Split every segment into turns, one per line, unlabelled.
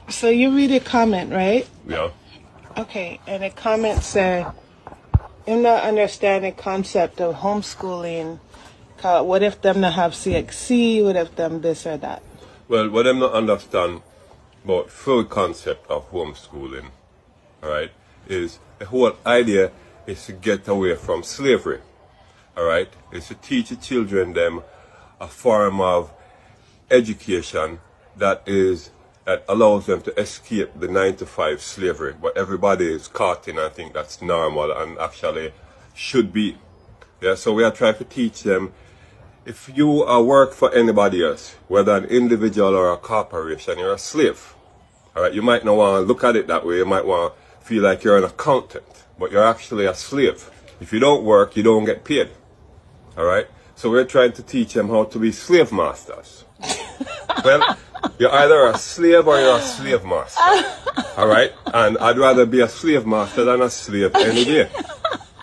So you read a comment, right?
Yeah.
Okay, and the comment said, "I'm not understanding concept of homeschooling. What if them not have CXC? What if them this or that?"
Well, what I'm not understand about full concept of homeschooling, all right, is the whole idea is to get away from slavery, all right, is to teach the children them a form of education that allows them to escape the 9-to-5 slavery, what everybody is caught in. I think that's normal and actually should be. Yeah, so we are trying to teach them, if you work for anybody else, whether an individual or a corporation, you're a slave. All right, you might not want to look at it that way. You might want to feel like you're an accountant, but you're actually a slave. If you don't work, you don't get paid. All right, so we're trying to teach them how to be slave masters. Well, you're either a slave or you're a slave master. All right, and I'd rather be a slave master than a slave any day.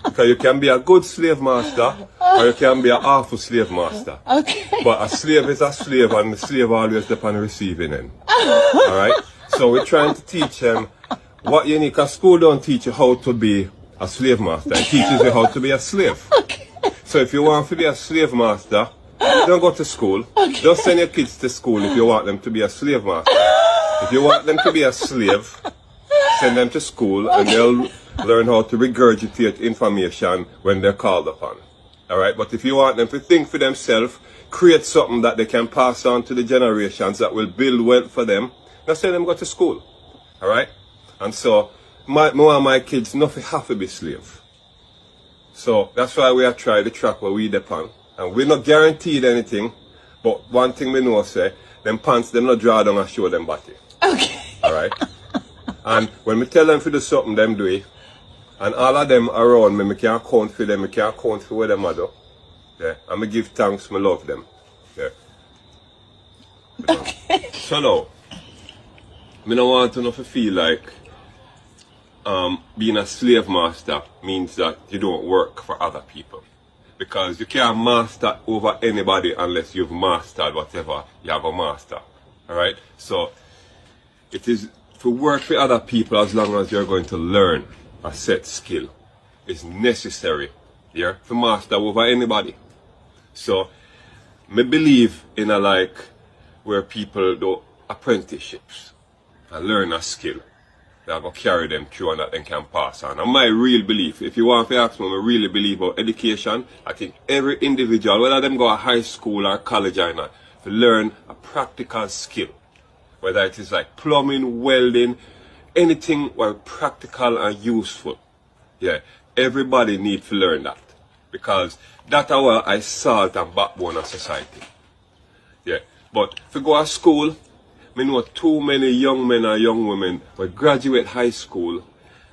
Because you can be a good slave master or you can be an awful slave master.
Okay.
But a slave is a slave and the slave always depends on receiving end. Alright? So we're trying to teach them what you need, because school don't teach you how to be a slave master. It teaches you how to be a slave.
Okay.
So if you want to be a slave master, don't go to school.
Okay.
Just send your kids to school if you want them to be a slave master. If you want them to be a slave, send them to school and they'll learn how to regurgitate information when they're called upon. Alright, but if you want them to think for themselves, create something that they can pass on to the generations that will build wealth for them, now send them go to school. Alright? And so, my kids, nothing have to be slave. So, that's why we are trying to track where we depend. And we're not guaranteed anything, but one thing we know say, them pants, them not draw down and show them body.
Okay.
Alright? And when we tell them to do something, them do it. And all of them around me, I can't count for them, I can't count for what them are do. Yeah. And I give thanks, I love them. Yeah.
Okay.
So now, I don't want to feel like being a slave master means that you don't work for other people. Because you can't master over anybody unless you've mastered whatever you have a master. Alright? So, it is to work for other people as long as you're going to learn a set skill is necessary, yeah, to master over anybody. So, me believe in a like where people do apprenticeships and learn a skill that will carry them through and that they can pass on. And my real belief, if you want to ask me, I really believe about education. I think every individual, whether them go to high school or college or not, to learn a practical skill. Whether it is like plumbing, welding, anything where practical and useful. Yeah, everybody needs to learn that. Because that's how I salt and backbone of society. Yeah, but if you go to school, I know too many young men and young women who graduate high school,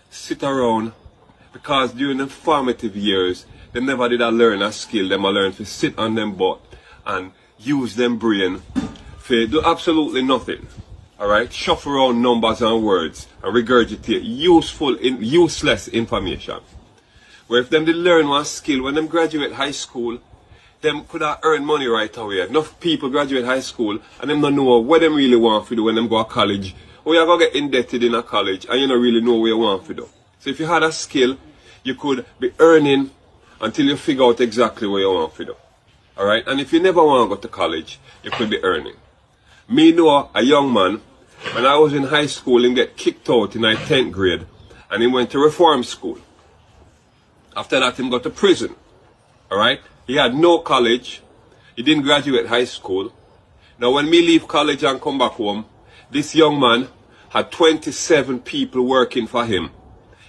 sit around, because during the formative years, they never did learn a skill. They learn to sit on them butt and use them brain for do absolutely nothing. Alright, shuffle around numbers and words and regurgitate useless information. Where if them did learn one skill when them graduate high school, them could have earned money right away. Enough people graduate high school and them don't know what them really want to do when them go to college. Or you're going to get indebted in a college and you don't really know what you want to do. So if you had a skill, you could be earning until you figure out exactly what you want to do. Alright, and if you never want to go to college, you could be earning. Me know a young man, when I was in high school, he get kicked out in my 10th grade and he went to reform school. After that, he got to prison. Alright? He had no college. He didn't graduate high school. Now, when me leave college and come back home, this young man had 27 people working for him.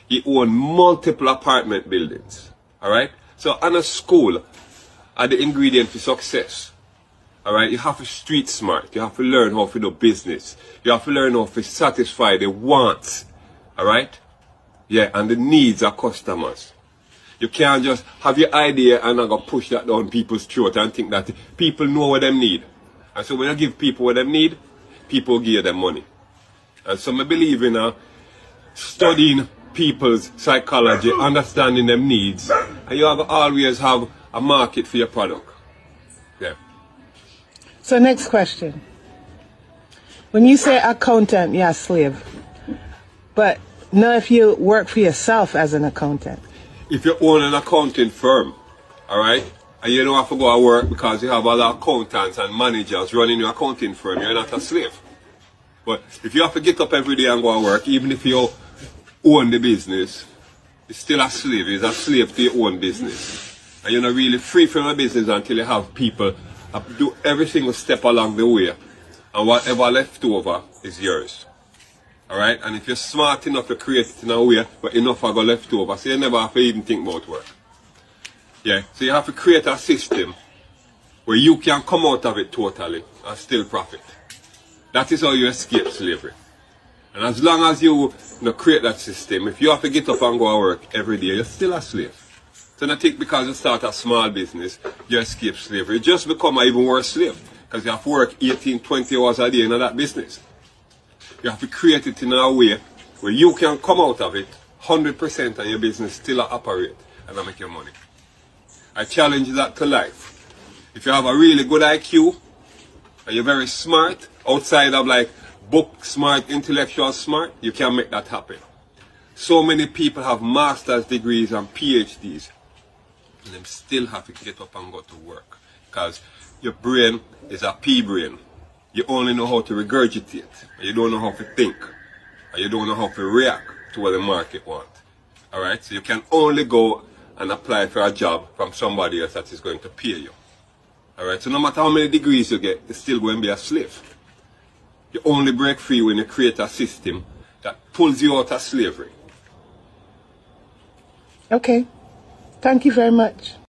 He owned multiple apartment buildings. Alright? So, on a school are the ingredient for success. Alright, you have to street smart. You have to learn how to do business. You have to learn how to satisfy the wants. Alright? Yeah, and the needs of customers. You can't just have your idea and not go push that down people's throat and think that people know what they need. And so when you give people what they need, people give them money. And so I believe in studying people's psychology, understanding them needs, and you always have a market for your product. Yeah.
So next question. When you say accountant, yeah, slave. But not if you work for yourself as an accountant.
If you own an accounting firm, all right, and you don't have to go to work because you have other accountants and managers running your accounting firm, you're not a slave. But if you have to get up every day and go to work, even if you own the business, you're still a slave. You're a slave to your own business. And you're not really free from your business until you have people do every single step along the way. And whatever left over is yours. Alright? And if you're smart enough to create it in a way where enough are go left over, so you never have to even think about work. Yeah? So you have to create a system where you can come out of it totally and still profit. That is how you escape slavery. And as long as you create that system, if you have to get up and go to work every day, you're still a slave. So don't think because you start a small business, you escape slavery. You just become an even worse slave. Because you have to work 18, 20 hours a day in that business. You have to create it in a way where you can come out of it 100% and your business still operate and make your money. I challenge that to life. If you have a really good IQ and you're very smart, outside of like book smart, intellectual smart, you can make that happen. So many people have master's degrees and PhDs and them still have to get up and go to work because your brain is a pea brain. You only know how to regurgitate. You don't know how to think. And you don't know how to react to what the market wants. Alright? So you can only go and apply for a job from somebody else that is going to pay you. Alright? So no matter how many degrees you get, you're still going to be a slave. You only break free when you create a system that pulls you out of slavery.
Okay. Thank you very much.